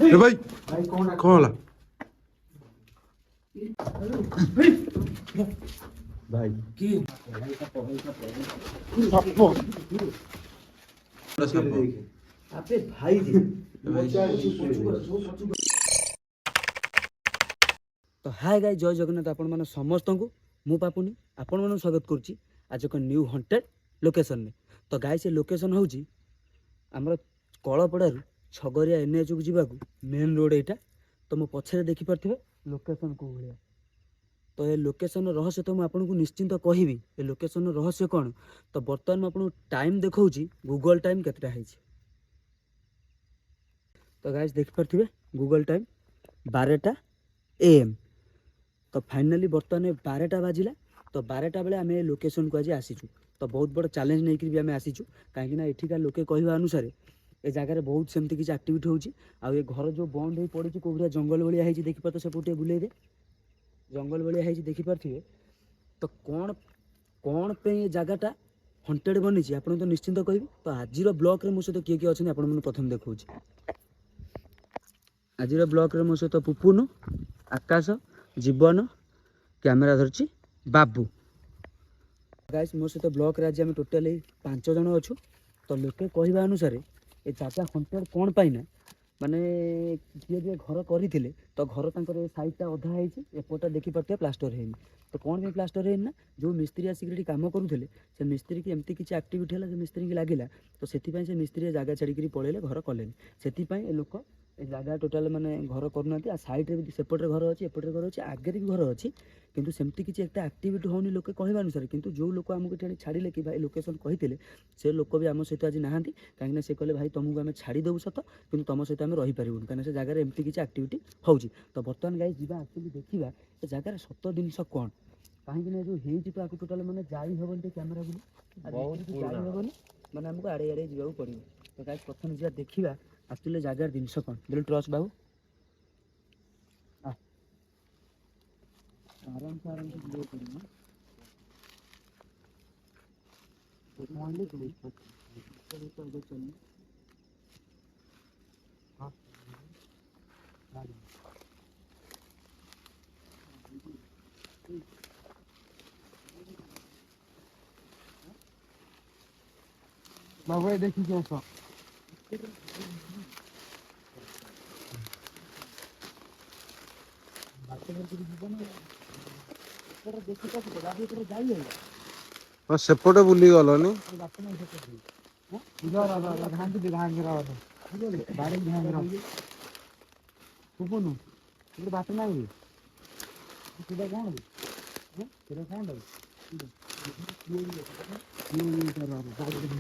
भाई कौन होला भाई की आपे भाई तो हाय गाइस जय जगन्नाथ आपण माने समस्त को मु पापुनी आपण माने स्वागत करछि आज एक न्यू हंटेड लोकेशन में। तो गाइस ये लोकेशन होउछि हमर कळपड़ारू छगरिया एनएच को जीवाकू मेन रोड एटा। तो मो पछरे देखि परथिबे लोकेशन को भलिया। तो ये लोकेशन रहस्य तो आपन को निश्चिंत कहिबी ये लोकेशन रहस्य कोन। तो बर्तमान आपन टाइम देखौछि गूगल टाइम केतटा हैछि। तो गाइस देख परथिबे गूगल टाइम 12टा AM। तो फाइनाली बर्तमान 12टा बाजिला। तो 12टा बेले आम लोकेशन को आज आसीचु। तो बहुत बड़ चैलेंज नहीं कि आम आसीचु कहीं एठिका लोके कहवा अनुसार ए जगार बहुत सेमती किसी एक्टिविटी होची। आ ये घर जो बंद हो पड़ी कौ भाया जंगल भाया है देखी पार। तो सेपटे बुले दे जंगल भाया है देखी पारे। तो कौन कौन पे ये जगहटा हंटेड बनी आप तो निश्चिंत कहि। तो आज ब्लॉक रे मो सहित किए किए अच्छे आपने प्रथम देखा। आज ब्लॉक रे मो सहित पुपुनु आकाश जीवन कैमेरा धरची बाबू। गाइस मो सहित ब्लॉक रे आज आम टोटाली 5 जन अच्छु। तो लोके कहवा अनुसार ये जगह हंटेड कौन पाइना माने किए जे घर करथिले। तो घर तांकर साइडटा अधा है एपटा देखी पार्थे प्लास्टर है। तो कौन भी प्लास्टर है ना जो मिस्त्री आसिक काम करूले से मिस्त्री की एमती किसी एक्टिविटी है मिस्त्री की लगिला। तो से मिस्त्री जगह छाड़ी पलैले घर कले से लोक ए जगह टोटाल माने घर करना साइड रे सेपटे घर अच्छी एपटे घर अच्छी आगे भी घर अच्छी किंतु सेमती किसी एक एक्टिविटी होनी लोके कहवा अनुसार। किंतु जो लोक आमको छाड़िले कि भाई लोकेशन कही से लोक भी आम सहित आज नहांती कहीं से कहले भाई तुमको आम छाड़ीदेवु सत कि तुम सहित आम रहीपर कहीं से जगह एमती किसी एक्टिविटी होची। तो बर्तमान गाइस जीवा एक्चुअली देखा ए जगार सत जिनस कौन कहीं जो हो टोटाल मैंने जाई हेनी कैमेरा बोली जाई हेनी मैंने आमको आड़े आड़े जावाक पड़ो। तो गाइस प्रथम जा देखा एक्चुअली जगार जिनस कौन दिल ट्रस्ट बाबू आराम से बुले पड़ो। बाबू देखी कैसा सेपटे बुली गलनी बात ना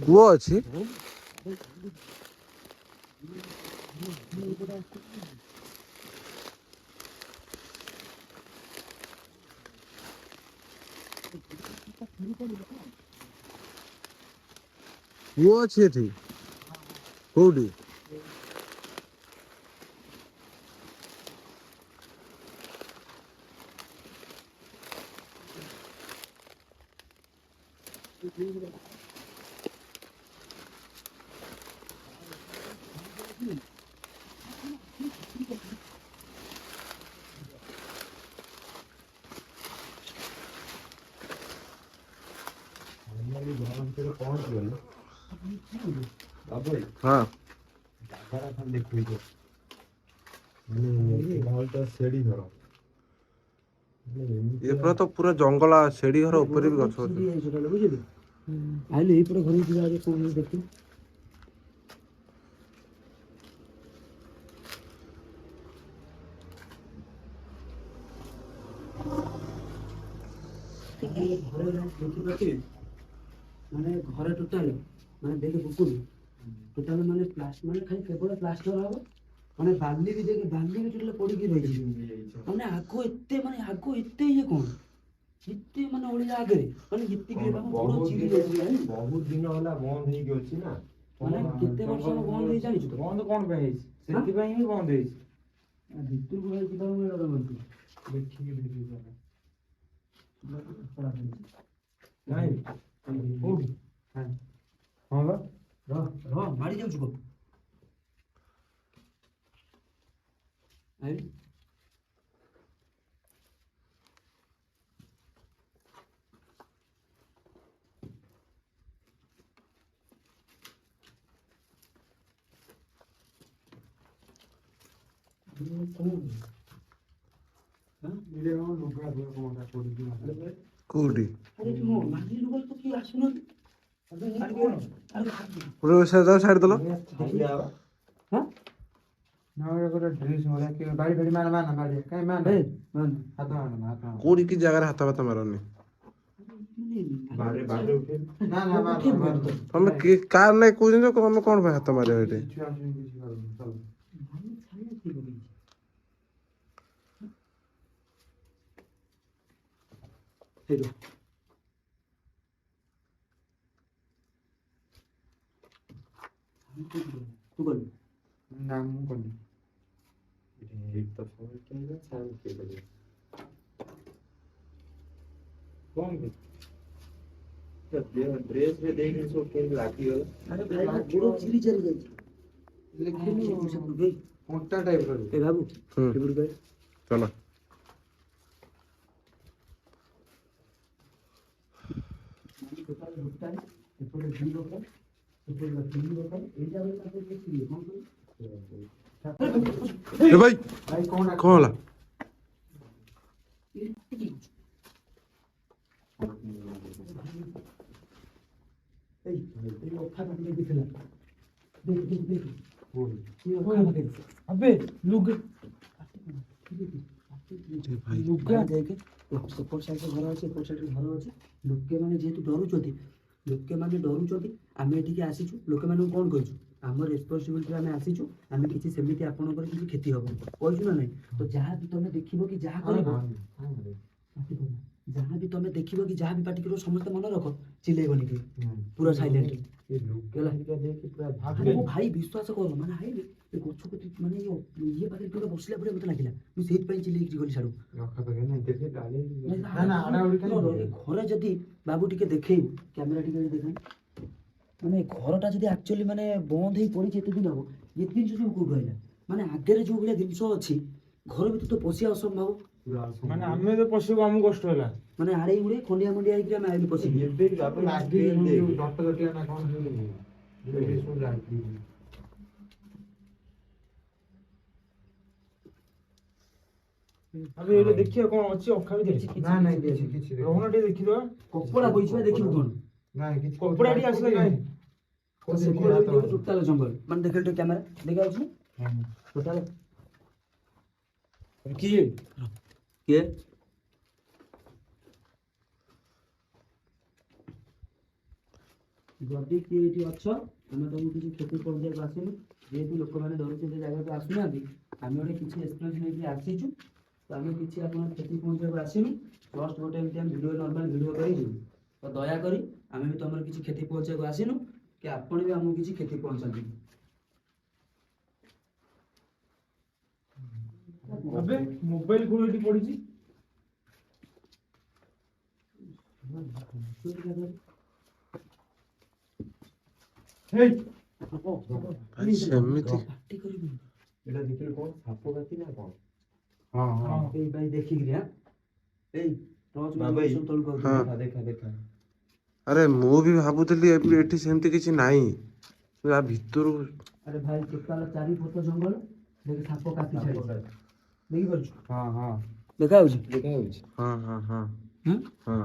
कुओ अच्छी कुओ अच्छी एठी कोडी हाँ ये पूरा तो पूरा जंगल सेड़ी घर ऊपर भी गछ बुझिले आइले एई पर घर जीवा जे कोन देखि माने घर टोटाल माने देखे बुकुल टोटाल माने प्लास्टर माने खाली केवल प्लास्टर हबो माने बाली भी देखे बाली भी टोटाल पड़ी की रही माने आगो एते ये कोन इतने माने ओळी आगे माने इतने के पूरा चिरी जाई बहुत दिन होला बंद हे गयो छी ना माने कितने वर्ष बंद हे जानि छ बंद कोन बे सेति पई ही बंद हे भितर को भाई किबा मेला बंद देखि नहीं ओ हां हां बा रह मारी जाउ छु ଆଇଲୁ। କୋଉଠି ଆରେ ତୁ ମାଝି ଲୁଗା ତ କିଏ ଆସୁନାହାନ୍ତି। ଗୋଟେ ଛାଡ଼ିଦେଲ ହଁ କୋଉଠି କି ଜାଗାରେ ହାତ ଭାତ ମାରନି ତମେ କି କାର ନାଇଁ କହୁଛ ତମେ କଣ ପାଇଁ ହାତ ମାରିବ ଏଠି ତୁ କଲୁ ନା ମୁଁ କଲି ତ ସମସ୍ତେ ସାଉଣ୍ଡ କିଏ କରିବ କଣ ଡ୍ରେସ ରେ ଦେଇକି ସବୁ କେମିତି ଲାଗିଗଲା ଆରେ ଭାଇ ଗୋଡ଼ ଚିରି ଚାରି ଯାଇଛି ଲେଖିଲୁ ଭାଇ କଣ୍ଟା ଟାଇପ ର ଏ ବାବୁ ହୁଁ ଏପଟୁ ଭାଇ ଚାଲ ଏପଟେ ଦି ଦୋକାନ ଏପଟେ ତିନି ଦୋକାନ ଏଇଟା ବି ତାକୁ ଦେଖିଲି କଣ ଏ ଭାଇ ଭାଇ କଣ କଣ ହେଲା अबे लुग ଭାଇ ଲୁଗା ଦେଖେ ସେପଟ ସାଇଡ୍ ଘର ଅଛି ଏପଟ ସାଇଡ୍ ଘର ଅଛି ଲୋକେମାନେ ଯେହେତୁ ଡରୁଛନ୍ତି ଆମେ ଏଠିକି ଆସିଛୁ ଲୋକମାନଙ୍କୁ କ'ଣ କହିଛୁ ଆମ ରେସ୍ପନ୍ସିବିଲିଟିରେ ଆମେ ଆସିଛୁ ଆମେ କିଛି ସେମିତି ଆପଣଙ୍କର କିଛି କ୍ଷତି ହବନି କହିଛୁ ନା ନାହିଁ ତ ଯାହା ବି ତମେ ଦେଖିବ କି ଯାହା କରିବ ଯାହା ବି ତମେ ଦେଖିବ କି ଯାହା ବି ପାଟି କରିବ ସମସ୍ତେ ମନେ ରଖ ଚିଲେଇବନି କି ପୁରା ସାଇଲେଣ୍ଟ ଆରେ ମୋ ଭାଇ ବିଶ୍ୱାସ କର ମାନେ ଆଇଲି ଏ ଗଛ କତି ମାନେ ଇଏ ପାଖରେ କିଏ ବସିଲା ଭଳିଆ ମୋତେ ଲାଗିଲା ମୁଁ ସେଇଥିପାଇଁ ଚିଲେଇକି ଗଲି ଛାଡ଼ୁ ଘରେ ଯଦି ବାବୁ ଟିକେ ଦେଖେଇବୁ କ୍ୟାମେରା ଟିକେ ଦେଖାଇ ମାନେ ଘରଟା ଯଦି ଆକ୍ଚୁଆଲି ମାନେ ବନ୍ଦ ହେଇ ପଡ଼ିଛି ଏତେ ଦିନ ହବ ଏ ଜିନିଷ ସବୁ କୋଉଠୁ ଆଇଲା ମାନେ ଆଗରେ ଯୋଉ ଭଳିଆ ଜିନିଷ ଅଛି ଘର ଭିତରେ ତ ପଶିବା ଅସମ୍ଭବ ମାନେ ଆମେ ତ ପଶିବାକୁ ଆମକୁ କଷ୍ଟ ହେଲା ମାନେ ଆଡ଼େଇ ଉଡ଼େଇ ଖଣ୍ଡିଆ ମଣ୍ଡିଆ ହେଇକି ଆମେ ଆଇଲୁ ପଶିକି ଆବେ ଏଇଟା ଦେଖିବା କଣ ଅଛି ଅଖା ଭିତରେ ରହୁନ ଟିକେ ଦେଖିଦବା କପଡ଼ା ବୋଇଛିବା ଦେଖିବୁ କଣ କପଡ଼ା ଟିକେ ଆସିଲା କାହିଁ ଟୋଟାଲ ଜଙ୍ଗଲ ମାନେ ଦେଖିଲୁ ଟିକେ କ୍ୟାମେରା ଦେଖା ଯାଉଛି ଟୋଟାଲ କିଏ କିଏ ଯଦି କିଏ ଏଠି ଅଛ ଆମେ ତମକୁ କିଛି କ୍ଷତି ପହଞ୍ଚାଇବାକୁ ଆସିନୁ ଯେହେତୁ ଲୋକମାନେ ଡରୁଛନ୍ତି ଜାଗାକୁ ଆସୁନାହାନ୍ତି ଆମେ ଗୋଟେ କିଛି ଏକ୍ସପିରିଏନ୍ସ ନେଇକି ଆସିଛୁ ତ ଆମେ କିଛି ଆପଣଙ୍କ କ୍ଷତି ପହଞ୍ଚାଇବାକୁ ଆସିନୁ ଜଷ୍ଟ ଗୋଟେ ଏମିତି ଆମେ ନର୍ମାଲ ଭିଡ଼ିଓ କରିଯିବୁ ତ ଦୟାକରି ଆମେ ବି ତମର କିଛି କ୍ଷତି ପହଞ୍ଚାଇବାକୁ ଆସିନୁ କି ଆପଣ ବି ଆମକୁ କିଛି କ୍ଷତି ପହଞ୍ଚାନ୍ତୁ ଆବେ ମୋବାଇଲ କୋଉ ଏଠି ପଡିଛି ହେଇ ଭାଇ ସେମିତି ପାଟି କରିବୁନି ଏଟା ଦେଖିଲୁ କଣ ସାପ କାତି ନା କଣ ଏଇ ଭାଇ ଦେଖିକିରି ଏଇ ଟର୍ଚ୍ଚ ବାବା ମାରି ଏଇ- ସବୁ ତଳକୁ ହଁ। ଆଉଥିବ। ଦେଖା ଆରେ ମୁଁ ବି ଭାବୁଥିଲି ଏଠି ସେମିତି କିଛି ନାହିଁ ୟା ଭିତରୁ ଆରେ ଭାଇ ଟୋଟାଲ 4 ଫୁଟ ଜଙ୍ଗଲ ଦେଖି ସାପ କାଟି ଛାଡ଼ିଛି ଦେଖିପାରୁଛୁ ହଁ ଦେଖା ହଉଛି ଦେଖା ହଉଛି ହଁ ହଁ ହଁ ହଁ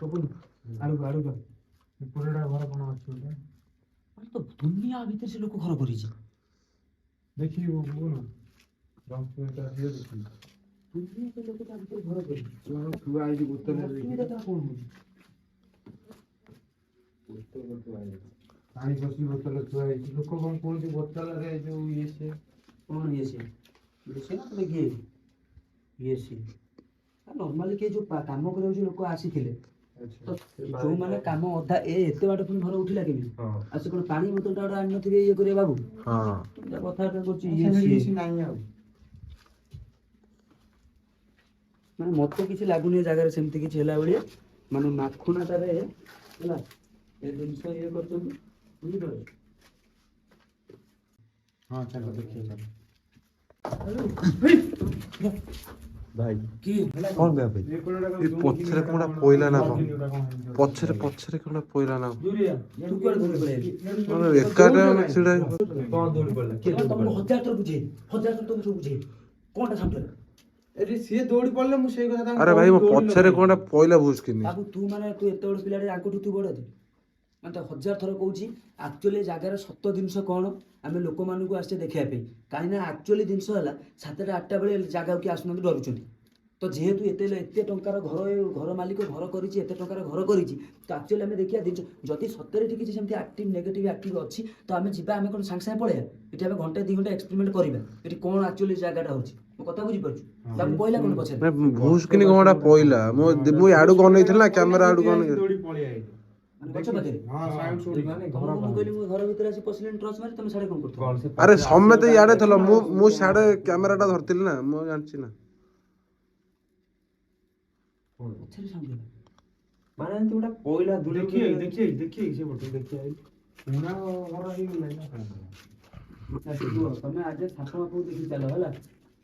ଛପୁନି ଆଡ଼କୁ ଆଡ଼କୁ ଏପଟେ ଘର କଣ ଅଛି ଗୋଟେ ମାନେ ତ ଦୁନିଆ ଭିତରେ ସେ ଲୋକ ଘର କରିଛି ଦେଖିବୁ ବୁନୁ 10 ମିନିଟ ଆସିବ ଦେଖିବୁ ଦୁନିଆ ସେ ଲୋକ ତା ଭିତରେ ଘର କରିଛି ଛୁଆ ହେଇଛି ବୋତଲରେ ଅସୁବିଧା ତା କ'ଣ ହଉଛି ପାଣି ପଶି ବୋତଲ ଥୁଆ ହେଇଛି ଲୋକ କଣ କହୁଛି ବୋତଲରେ ଯୋଉ ଇଏ ସିଏ କ'ଣ ଇଏ ସିଏ ନା ତମେ ଇଏ ସିଏ ନର୍ମାଲି କିଏ ଯୋଉ କାମ କରିବାକୁ ଯୋଉ ଲୋକ ଆସିଥିଲେ ତ ଯୋଉମାନେ କାମ ଅଧା ଏତେ ବାଟ ପୁଣି ଘର ଉଠିଲା କେମିତି ଆଉ ସେ କ'ଣ ପାଣି ବୋତଲଟା ଗୋଟେ ଆଣିନଥିବେ ଇଏ କରିବା ବାବୁ ହଁ ଯାହା କଥାବାର୍ତ୍ତା କରୁଛି କିଛି ନାହିଁ ଆଉ ମାନେ ମତେ କିଛି ଲାଗୁନି ଏ ଜାଗାରେ ସେମିତି କିଛି ହେଲା ଭଳିଆ ମାନେ ମାଖୁଣାଟାରେ ହେଲା ଏ ଜିନିଷ ଇଏ କରୁଛନ୍ତି ବୁଝିପାରୁଛ ହଁ ଚାଲ ଦେଖିବା ଭାଇ କି ହେଲା କଣ ବେ ଭାଇ ଏ ପଛରେ କଣ ପଇଲା ନା କଣ ପଛରେ କଣ ପଇଲା ନା ତୁ କୁଆଡେ ଦୌଡ଼ି ପଳେଇ କଣ ଏକାଟା ଛିଡା ହେଇ- କଣ ଦୌଡ଼ି ପଡ଼ିଲା କିଏ ଦୌଡ଼ି ତମକୁ ପଡ଼ିଲା? ହଜାର ଥର ବୁଝେଇ ହଜାର ଥର ତମକୁ ସବୁ ବୁଝେଇ କଣଟା ସାମ୍ପଲ ଆରେ ସିଏ ଦୌଡ଼ି ପଡ଼ିଲେ ମୁଁ ସେଇ କଥା ତାଙ୍କୁ ଆରେ ଭାଇ ମୋ କହୁଛି, ଦୌଡ଼ି ପଛରେ ଲଗାଇ। କଣଟା ପଇଲା ଭୁସ୍କିନି ବାବୁ ତୁ ମାନେ ତୁ ଏତେ ବଡ଼ ପିଲାଟେ ଆଗଠୁ ତୁ ବଡ଼ ଅଛି ମାନେ ତ ହଜାର ଥର କହୁଛି ଆକ୍ଚୁଆଲି ଜାଗାର ସତ ଜିନିଷ କ'ଣ ଆମେ ଲୋକମାନଙ୍କୁ ଆସିଛେ ଦେଖିବା ପାଇଁ କାହିଁକି ନା ଆକ୍ଚୁଆଲି ଜିନିଷ ହେଲା 7ଟା 8ଟା ବେଳେ ଜାଗାକୁ କିଏ ଆସୁନାହାନ୍ତି ଡରୁଛନ୍ତି ତ ଯେହେତୁ ଏତେ ଟଙ୍କାର ଘର ମାଲିକ ଘର କରିଛି ଏତେ ଟଙ୍କାର ଘର କରିଛି ତ ଆକ୍ଚୁଆଲି ଆମେ ଦେଖିବା ଜିନିଷ ଯଦି ସତରେ ଏଠି କିଛି ସେମିତି ଆକ୍ଟିଭ୍ ନେଗେଟିଭ୍ ଆକ୍ଟିଭ୍ ଅଛି ତ ଆମେ ଯିବା ଆମେ କ'ଣ ସାଙ୍ଗେ ସାଙ୍ଗେ ପଳେଇବା ଏଠି ଆମେ ଘଣ୍ଟେ 2 ଘଣ୍ଟା ଏକ୍ସପେରିମେଣ୍ଟ କରିବା ଏଠି କ'ଣ ଆକ୍ଚୁଆଲି ଜାଗାଟା ହେଉଛି ମୋ କଥା ବୁଝିପାରୁଛୁ ବାବୁ କହିଲା କ'ଣ ପଛରେ ଭୁସ୍କିନି କଣଟା ପଇଲା ମୁଁ ଆଡକୁ ଅନେଇଥିଲି ନା କ୍ୟାମେରା ଆଡକୁ ଅନେଇ ଦୌଡ଼ି ପଳେଇ ଆଇଲି। ମାନେ ଗଛ ପାଖରେ ହଁ ସାଉଣ୍ଡ ଶୁଣିକି। ମାନେ ତମକୁ ମୁଁ କହିଲି ମୁଁ ଘର ଭିତରେ ଆସି ପଶିଲେଣି ଟର୍ଚ୍ଚ ମାରି ତମେ ସାଡେ କ'ଣ କରୁଥିଲ କଣ ସେ ଆରେ ପଛରେ ସମେତେ ଆସିବା ଇଆଡେ ପାଇଁ ଥିଲ ଦେଖିଲା ମୁଁ ବେଳକୁ ସିଆଡେ କ୍ୟାମେରା ଟା ଧରିଥିଲି ନା ମୁଁ ଜାଣିଛି ନା କଣ? ପଛରେ ସାଉଣ୍ଡ ହେଲା ମାନେ ଏମିତି ଗୋଟେ ପଇଲା ଦୂର ଦେଖିକି ସେ ପଟେ ଦେଖି ଆଇଲି ପୁରା ଘର ହେଇଗଲା ନା କଣ? କୁହ ତମେ ଆଗେ ସାପ ମାପକୁ ଦେଖି ଚାଲ ହେଲା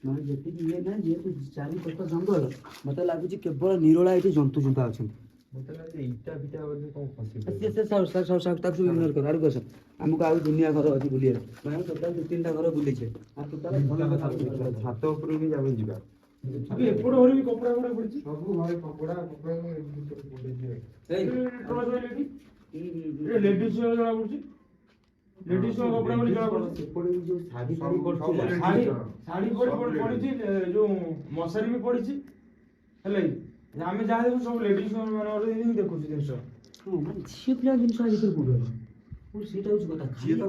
ମାନେ ଯେତିକି ଇଏ ନାହିଁ ଯେହେତୁ ଚାରିପଟ ଜଙ୍ଗଲ ମତେ ଲାଗୁଛି କେବଳ ନିରୋଳା ଏଠି ଜନ୍ତୁ ଜୁନ୍ତା ଅଛନ୍ତି ମତେ ଲାଗୁଛି ଇଟା ଫିଟା ବୋଧେ କଣ ଖସି ତାକୁ ସବୁ ଇଗ୍ନୋର କର ଆଡକୁ ଆସ ଆମକୁ ଆଉ ଦୁନିଆ ଘର ଅଛି ବୁଲିବାର ମାନେ ଟୋଟାଲ 2-3ଟା ଘର ବୁଲିଛେ ଆଉ ଟୋଟାଲ ଭଲ କଥା ଛାତ ଉପରକୁ ବି ଆମେ ଯିବା ଏପଟ ଘରେ ବି କପଡା ଫପଡା ପଡିଛି। ସବୁ ଘରେ କପଡା ପଡିଛି। ଲେଡିସ୍ ଜଣା ପଡୁଛି। ଲେଡିସ୍ କପଡା ବୋଲି ଜଣା ପଡୁଛି। ସେପଟେ ବି ଯୋଉ ଶାଢୀ ଫାଢୀ ଶାଢୀ ପଡିଥିଲା ଶାଢୀ ପଡିଛି ଯୋଉ ମଶାରୀ ବି ପଡିଛି ହେଲା କି ଆମେ ଯାହା ଦେଖୁ ସବୁ ଲେଡିସ୍ ମାନଙ୍କର ହିଁ ଦେଖୁଛୁ ଜିନିଷ। ହଁ ମାନେ ଝିଅ ପିଲା ଜିନିଷ ଆ ଭିତରେ କୋଉଠି ହେଲା ସେଇଟା ହଉଛି କଥା ଯିଏ ତ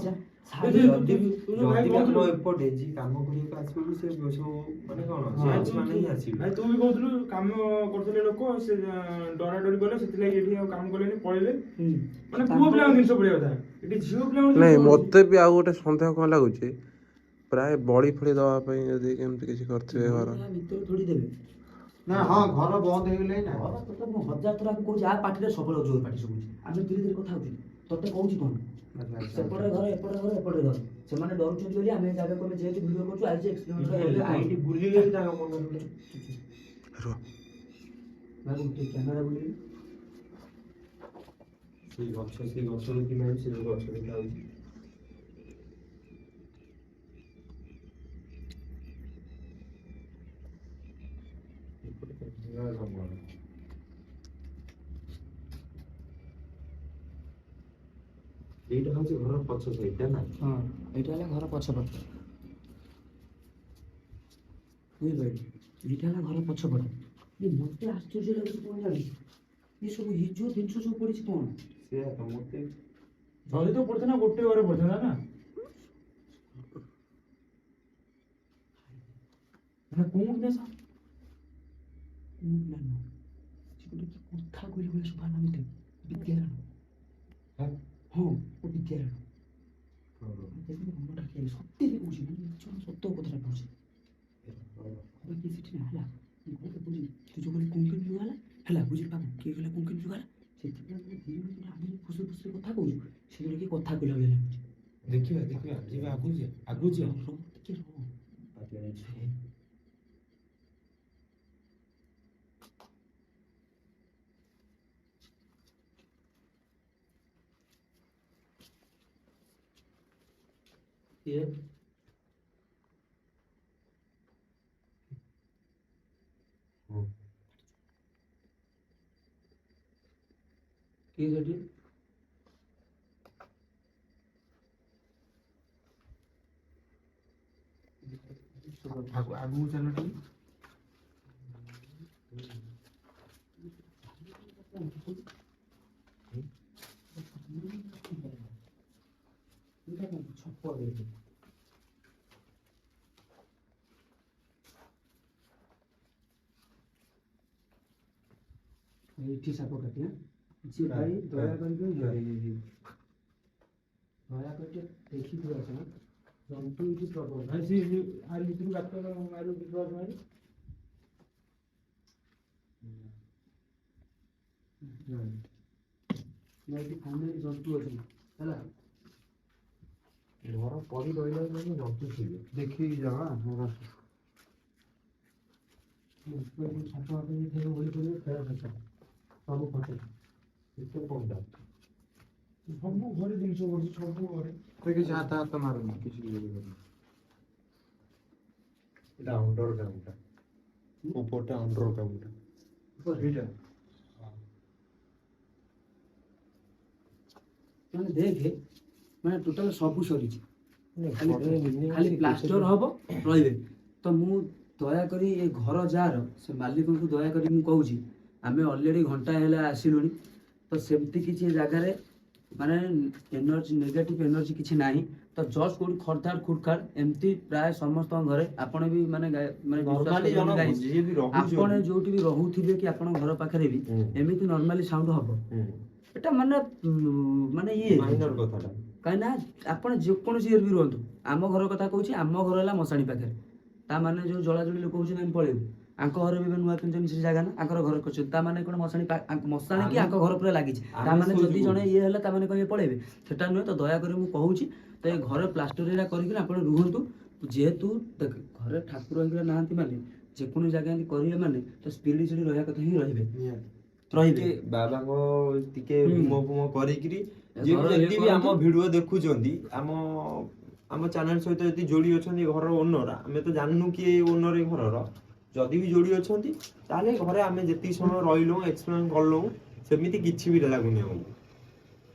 ଶାଢୀ ଯଦି ବି ତୁ ଯୋଉ ଭାଇ କହୁଥିଲୁ ଆମ ଏପଟେ ଯିଏ କାମ କରିବାକୁ ଆସିବ ବି ସେ ସବୁ ମାନେ କଣ ଜେଣ୍ଟସ ମାନେ ହିଁ ଆସିବେ। ଭାଇ ତୁ ବି କହୁଥିଲୁ କାମ କରୁଥିଲେ ଲୋକ ସେ ଡରା ଡରି କଲେ ସେଥିଲାଗି ଏଠି ଆଉ କାମ କଲେନି ପଳେଇଲେ ମାନେ ପୁଅ ପିଲାଙ୍କ ଜିନିଷ ପଡିବା କଥା ଏଠି ଝିଅ ପିଲାଙ୍କ ନାଇଁ ଜିନିଷ ମତେ ବି ଆଉ ଗୋଟେ ସନ୍ଦେହ କଣ ଲାଗୁଛି ପ୍ରାୟ ବଳି ଫଳି ଦବା ପାଇଁ ଯଦି କେମିତି କିଛି କରିଥିବେ ଘର ଭିତରେ ଥୋଡ଼ି ଦେବେ ନା ହଁ ଘର ବନ୍ଦ ହେଇଗଲେ ନା ଘର ତତେ ମୁଁ ହଜାର ଥର ଆକୁ କହୁଛି ଆ ପାଟିରେ ସବୁବେଳେ ଜୋର ପାଟି ଶୁଭୁଛି ଆମେ ଧୀରେ ଧୀରେ କଥା ହଉଛୁ ତତେ କହୁଛି କ'ଣ ସେପଟେ ଘର ଏପଟେ ଘର ଏପଟେ ଘର ସେମାନେ ଡରୁଛନ୍ତି ବୋଲି ଆମେ ଏ ଜାଗାକୁ ଆମେ ଯେହେତୁ ଭିଡ଼ିଓ କରୁଛୁ ଆଜି ଏକ୍ସପେରିମେଣ୍ଟ ଆଇଟି ବୁଲିଲେ ବି ତାଙ୍କ ମନ ରୁହ। କ୍ୟାମେରା ବୁଲିବି ସେଇ ଗଛ ଦେଖି ନାହିଁ ସେ ଗଛ ଦେଖା ହଉଛି এইটা হচ্ছে ঘরের পଛ সাইডটা না ହଁ ଏଇଟା ହେଲା ଘର ପଛପଟ ବୁଝିପାରିଲି ଏଇଟା ହେଲା ଘର ପଛପଟ ମତେ ଆଶ୍ଚର୍ଯ୍ୟ ଲାଗୁଛି କ'ଣ ଜାଣିଛୁ ଏସବୁ ଏ ଯୋଉ ଜିନିଷ ସବୁ ପଡ଼ିଛି କ'ଣ ସେଇଆ ତ ମତେ ଯଦି ତ ପଡିଥାନ୍ତା ଗୋଟେ ଘରେ ପଡିଥାନ୍ତା ନା ମାନେ କୋଉଠି ନା ସା ଗୋଟେ କି କଥା କହିଲା ଭଳିଆ ଶୁଭା ହେଲା ମତେ ବିଦ୍ୟାରାଣ ହଁ ଓ ବିଦ୍ୟାରାଣ ଦେଖିଲି ମନଟା କିଏ ସତ୍ୟରେ କହୁଛି ମାନେ ସତ କଥାଟା କହୁଛି ଘରେ କିଏ ସେଠି ନା ହେଲା ଘରେ ବୁଝି ତୁ ଯୋଉ କହିଲି କୁଙ୍କିନ ଯୁଗ ହେଲା ହେଲା ବୁଝି ପାବୁ କିଏ କହିଲା କୁଙ୍କିନ ଯୁଗ ହେଲା ସେଥିପାଇଁ ଆମେ ଦି ଜଣ ଆମେ ଖୁସି ଖୁସିରେ କଥା କହୁଛୁ ସେ ଗୋଟେ କିଏ କଥା କହିଲା ଭଳିଆ ଲାଗୁଛି ଦେଖିବା ଯିବା ଆଗକୁ ଯିବା ରହ ଟିକେ ରହ କିଏ କିଏ ସେଠି ଆଗକୁ ଚାଲ ଟିକେ ଛପ ଦେଇଛି ଏଇଠି ସାପ କାଟି ଯିଏ ଭାଇ ଦୟା କରିକି ଦୟାକରି ଦେଖିକି ଆସ ଜନ୍ତୁ ଏଇଠି ପ୍ରବଳ ଭାଇ ସେ ଆରି ଭିତରୁ ଗାତ ମାରୁ ବିଶ୍ୱାସ ମାରି ଏଇଠି ଫ୍ୟାମିଲି ଜନ୍ତୁ ଅଛନ୍ତି ହେଲା ଘର ପରି ରହିଲା ମାନେ ଜନ୍ତୁ ଥିବେ ଦେଖିକି ଯାଅ ସବୁ ଖର୍ଚ୍ଚ ଏତେ କଣଟା ସବୁ ଘରେ ଜିନିଷ ପଡୁଛି ସବୁ ଘରେ। କିଛି ହାତ ହାତ ମାରୁନି କିଛି এটা আন্ডার গ্রাউন্ডটা উপরটা আন্ডার গ্রাউন্ডটা ଏଇଟା ମାନେ ଦେଖେ ମାନେ ଟୋଟାଲ ସବୁ ସରିଛି ଖାଲି ପ୍ଲାଷ୍ଟର ହବ ରହିବେ। ତ ମୁଁ ଦୟାକରି ଏ ଘର ଯାହାର ସେ ମାଲିକଙ୍କୁ ଦୟାକରି ମୁଁ କହୁଛି ଆମେ ଅଲରେଡ଼ି ଘଣ୍ଟାଏ ହେଲା ଆସିଲୁଣି। ତ ସେମିତି କିଛି ଏ ଜାଗାରେ ମାନେ ଏନର୍ଜି ନେଗେଟିଭ ଏନର୍ଜି କିଛି ନାହିଁ। ତ ଜଷ୍ଟ କୋଉଠି ଖଡଖାଡ ଖୁଡଖାଡ ଏମିତି ପ୍ରାୟ ସମସ୍ତଙ୍କ ଘରେ ଆପଣ ବି ମାନେ ମାନେ ନର୍ମାଲି ବିଶ୍ୱାସ କରିବେନି guys, ଯିଏ ବି ରହୁଛି ଆପଣ ଯୋଉଠି ବି ରହୁଥିବେ କି ଆପଣଙ୍କ ଘର ପାଖରେ ବି ଏମିତି ନର୍ମାଲି ସାଉଣ୍ଡ ହବ। এটা ମାନେ ମାନେ ଇଏ ମାଇନର କଥାଟା କାହିଁକି ନା ଆପଣ ଯେକୌଣସି ଇଏରେ ବି ରୁହନ୍ତୁ। ଆମ ଘର କଥା କହୁଛି, ଆମ ଘର ହେଲା ମଶାଣି ପାଖରେ। ତା ମାନେ ଯୋଉ ଜଳାଜଳି ଲୋକ ହଉଛନ୍ତି ଆମେ ପଳେଇବୁ, ଆଙ୍କ ଘର ବି ନୂଆ କିଣିଛନ୍ତି ସେ ଜାଗା ନା ଆଙ୍କର ଘର କରିଛନ୍ତି। ତା ମାନେ କଣ ମଶାଣି ମଶାଣି କି ଆଙ୍କ ଘର ପୁରା ଲାଗିଛି। ତା ମାନେ ଯଦି ଜଣେ ଇଏ ହେଲା ତା ମାନେ କଣ ଇଏ ପଳେଇବେ? ସେଟା ନୁହେଁ। ତ ଦୟାକରି ମୁଁ କହୁଛି ତ ଏ ଘରେ ପ୍ଲାଷ୍ଟର ଏରା କରିକି ଆପଣ ରୁହନ୍ତୁ। ଯେହେତୁ ଦେଖ ଘରେ ଠାକୁର ହେଇକିରା ନାହାନ୍ତି ମାନେ ଯେକୌଣସି ଜାଗା ଏମିତି କରିବେ ମାନେ ତ ସ୍ପିଡ ସେଠି ରହିବା କଥା ହିଁ ରହିବେ ରହିବେ। ବାବାଙ୍କ ଟିକେ ହୋମ ଫୋମ କରିକିରି ଘର ଯିଏ ଇଏ ଯଦି ବି ଆମ କରନ୍ତୁ। ଭିଡିଓ ଦେଖୁଛନ୍ତି ଆମ ଚ୍ୟାନେଲ ସହିତ ଯଦି ଯୋଡି ଅଛନ୍ତି ଘରର ଓନର, ଆମେ ତ ଜାଣିନୁ କିଏ ଓନର ଏ ଘରର, ଯଦି ବି ଯୋଡି ଅଛନ୍ତି ତାହେଲେ ଘରେ ଆମେ ଯେତିକି ସମୟ ରହିଲୁ ଏକ୍ସପ୍ଲେନ କଲୁ ସେମିତି କିଛି ବି ଲାଗୁନି ଆମକୁ।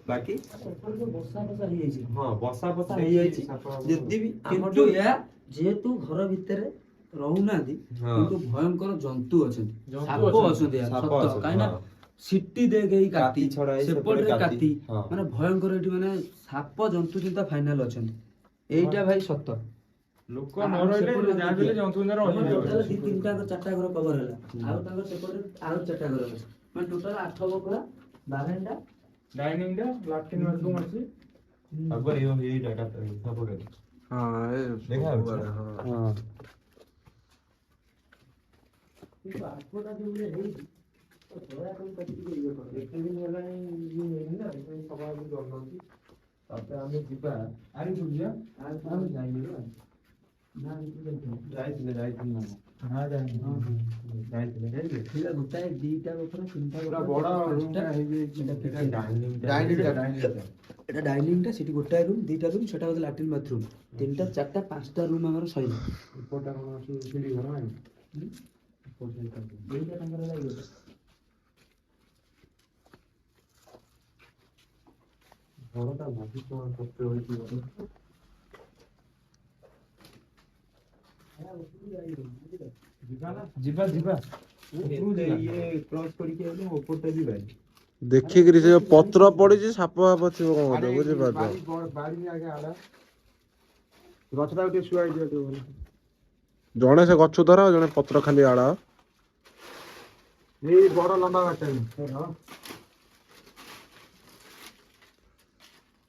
ବାକି ବର୍ଷା ଫସା ହେଇଯାଇଛି ହଁ ବର୍ଷା ଫସା ହେଇଯାଇଛି ଯଦି ବି ଆମର କିନ୍ତୁ ଏହା ଯେହେତୁ ଘର ଭିତରେ ରହୁନାହାନ୍ତି ହଁ। କିନ୍ତୁ ଭୟଙ୍କର ଜନ୍ତୁ ଅଛନ୍ତି, ଜନ୍ତୁ ସାପ ଅଛନ୍ତି। ଅଛନ୍ତି ୟାର, ସାପ ସତ। ଅଛନ୍ତି, କାହିଁକି ନା ହଁ। ସିଟି ଦେଖ ଏଇ କାତି କାତି ଛଡା ହେଇ ସେପଟରେ ସେପଟେ କାତି ହଁ। ମାନେ ଭୟଙ୍କର ଏଠି ମାନେ ସାପ ଜନ୍ତୁ ଚିନ୍ତା ଫାଇନାଲ ଅଛନ୍ତି। ଏଇଟା ଭାଇ ସତ। ଲୋକ ନ ରହିଲେ ଯାହା ବି ହେଲେ ଜନ୍ତୁ ଗୁଡା ଆମର ରହିବେ। ଟୋଟାଲ ଦି ତିନିଟା ଚାରିଟା ଘର କଭର ହେଲା। ଆଉ ତାଙ୍କର ସେପଟେ ଆଉ ଚାରିଟା ଘର ଅଛି। ମାନେ ଟୋଟାଲ 8 ବଖରା ବାରେଣ୍ଡା ଡାଇନିଂ ଟା ଲାଟ୍ରିନ୍ ବାଥରୁମ୍ ଅଛି। ଆଗ ଏଇ ଜାଗାଟା ସବୁ ହଁ ଏ ଦେଖାଯାଉଛି ସବୁଆଡେ, ନା? ହଁ। ହଁ। କିନ୍ତୁ ଆଗଟା ଯୋଉ ଭଳିଆ ହେଇଛି ତ ଦୟାକରି ତାକୁ ଟିକେ ଇଏ କର। ଏତେ ଦିନ ହେଲାଣି ଇଏ ହେଇନି ନା ସେଥିପାଇଁ ସଭାକୁ ଜଣାନ୍ତି। ତାପରେ ଆମେ ଯିବା ଆରି ବୁଝିବା। ଆଉ ଆମେ ଯାଇନି ନା ନା ଯାଇଥିଲେ ନା ନା ଜାଣିନି। ଯାଇଥିଲେ ସେଇଟା ଗୋଟାଏ ଦିଟା ବଖରା ତିନିଟା ପୁରା ବଖରା ବଡ ପାଞ୍ଚଟା ରୁମଟା ହେଇଯାଇଛି। ଏଇଟା ଏଇଟା kitchen। ଡାଇନିଂଟା ଏଟା ଡାଇନିଂଟା ସେଠି ଗୋଟାଏ ରୁମ୍ ଦିଟା ରୁମ୍ ସେଟା ହଉଛି ଲାଟ୍ରିନ୍ ବାଥରୁମ୍। ତିନିଟା ଚାରିଟା ପାଞ୍ଚଟା ରୁମ୍ ଆମର ସଇଲା। ଉପରଟା କଣ ଅଛି ସିঁଢି ଘର ନାହିଁ? ଏଇଟା ତାଙ୍କର ହେଲା ଇଏଟା। ଘରଟା ଭାବି କଣ କଷ୍ଟ ହେଇଥିବ। ଯିବା ନା ଯିବା ଯିବା। ଉପରକୁ ଯିବା। ଇଏ କ୍ରସ୍ କରିକି ଆଇଲେ ଉପରଟା ଯିବା। ଦେଖିକିରି ସେ ଯୋଉ ପତ୍ର ପଡିଛି ସାପ ଫାପ ଥିବ କଣ ବୋଧେ, ବୁଝିପାରୁଛ? ବାଡି ଆଗେ ଆଡା ଗଛଟା ଟିକେ ଶୁଆ ହେଇଯିବ ଟିକେ। ଜଣେ ସେ ଗଛ ଧର, ଜଣେ ପତ୍ର ଖାଲି ଆଳ। ଏଇ ବଡ ଲମ୍ବା ବାଟ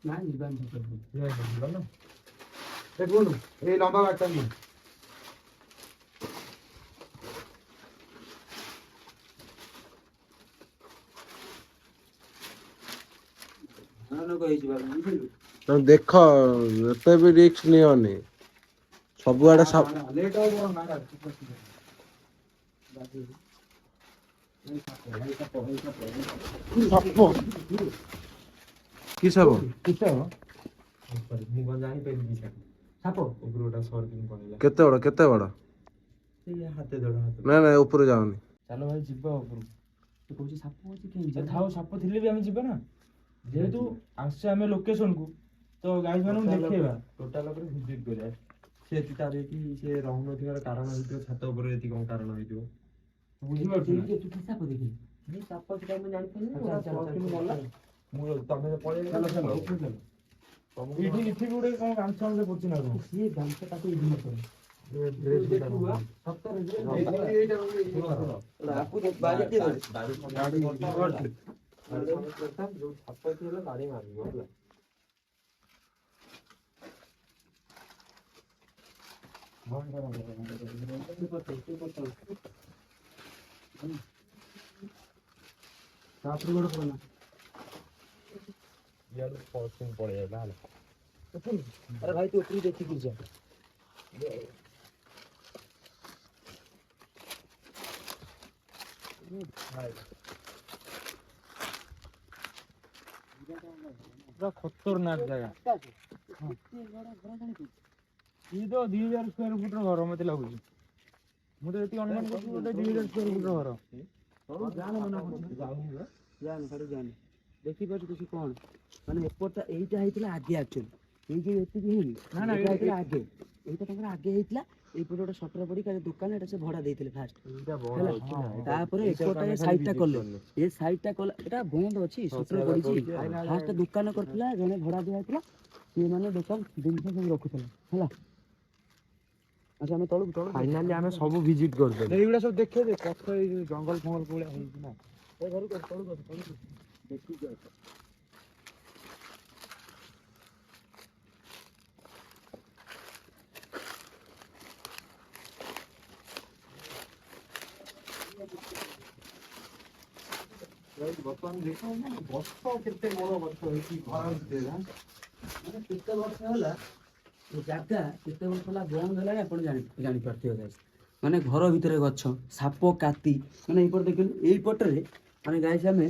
ନାଇଁ ଯିବାନି ଦେଖୁନୁ ଏଇ ଲମ୍ବା ବାଟ ନୁହେଁ। ତମେ ଦେଖ, ଏତେ ବି ରିସ୍କ ନିଅନି। ସବୁଆଡେ ଲେଟ୍ ହବ ନା ସାପ କି ସାପ? ମୁଁ କଣ ଜାଣିପାରିବି ସାପ ଉପରୁ ଗୋଟେ ସର୍କିଂ ପଳେଇଲା। କେତେ ବଡ କେତେ ବଡ? ଏଇ ହାତେ ଦେଢ ହାତ। ନାଇଁ ନାଇଁ ଉପରୁ ଯାଉନି। ଚାଲ ଭାଇ ଯିବା ଉପରକୁ। ସେ କହୁଛି ସାପ ଅଛି କେମିତି? ଥାଉ ସାପ ଥିଲେ ବି ଆମେ ଯିବା ନା। ଯେହେତୁ ଆସିଛେ ଆମେ ଲୋକେସନକୁ ତ ଗାଇଡ୍ ମାନଙ୍କୁ ଦେଖେଇବା। ଟୋଟାଲ ଉପରେ ଭିଜିଟ୍ କରିବା। ସେ ତାର ଏଠି ସେ ରହୁନଥିବାର କାରଣ ହେଇଥିବ, ଛାତ ଉପରେ ଏଠି କଣ କାରଣ ହେଇଥିବ। ବୁଝିପାରୁଛୁ ନା? ତୁ କି ସାପ ଦେଖିଲୁ? ଏଇ ସାପ ସେଟା ମୁଁ ଜାଣିପାରିନି। ମୁଁ ତମେ ପଳେଇ ଚାଲ ଚାଲ ଉପରକୁ ଚାଲ। ଏଇଠି ଏଠି ବି ଗୋଟେ କଣ ଗାମୁଛା ଫାମୁଛା ପଡୁଛି ନା କଣ? ସିଏ ଗାମୁଛା ତାକୁ ଇଗ୍ନୋର କର। ଇଆଡୁ ପଳେଇଲା ହେଲା। अरे भाई तू ऊपर देखी कुछ जा ପୁରା ଖତରନାକ ଜାଗା। ଇଏ ତ 2000 ସ୍କୋୟାର ଫୁଟର ଘର ମତେ ଲାଗୁଛି। ମୁଁ ତ ଏତିକି ଅନୁମାନ କରୁଛି ଗୋଟେ 2000 ସ୍କୋୟାର ଫୁଟର ଘର। जाने देखिपार किसी कौन माने एपटा एटा हेतला आगे एक्चुअली ए जे एतिकी हेली ना ना एटा हेतला आगे एटा तंकर आगे हेतला ए पटोटा शटर पड़ी का दुकान एटा से भड़ा देइथिले फास्ट ଏଇଟା ବନ୍ଦ ହେଲା ଅଛି ନା। तापरे एकोटा साइडटा करले ए साइडटा कला एटा बंद अछि शटर पड़ी छी फास्ट दुकान करथिला जने भड़ा दिया हेतला से माने दुकान दिन से रखुथला ହେଲା अच्छा हमें तळु फाइनाली ଆମେ ସବୁ ଭିଜିଟ୍ କରିଦେଲୁ। ଏଇଗୁଡ଼ା ସବୁ ଦେଖେ ଯେ ପଥ ଏଇ ଯୋଉ ଜଙ୍ଗଲ ଫଙ୍ଗଲ କୋଉଳିଆ ହେଇଛି ନା। ए घर को तळु देखि जा ବର୍ତ୍ତମାନ ଦେଖ ଗଛ କେତେ ବଡ଼ ଗଛ ହେଇଛି ଘର ଭିତରେ। ମାନେ କେତେ ବର୍ଷ ହେଲା ଏ ଜାଗା କେତେ ବର୍ଷ ହେଲା ବନ୍ଦ ହେଲାଣି ଆପଣ ଜାଣିପାରୁଥିବେ ଗାଇସ୍ ମାନେ ଘର ଭିତରେ ଗଛ ସାପ କାତି ମାନେ ଏଇପଟେ ଦେଖିଲୁ ଏଇପଟରେ ମାନେ ଗାଇସ୍ ଆମେ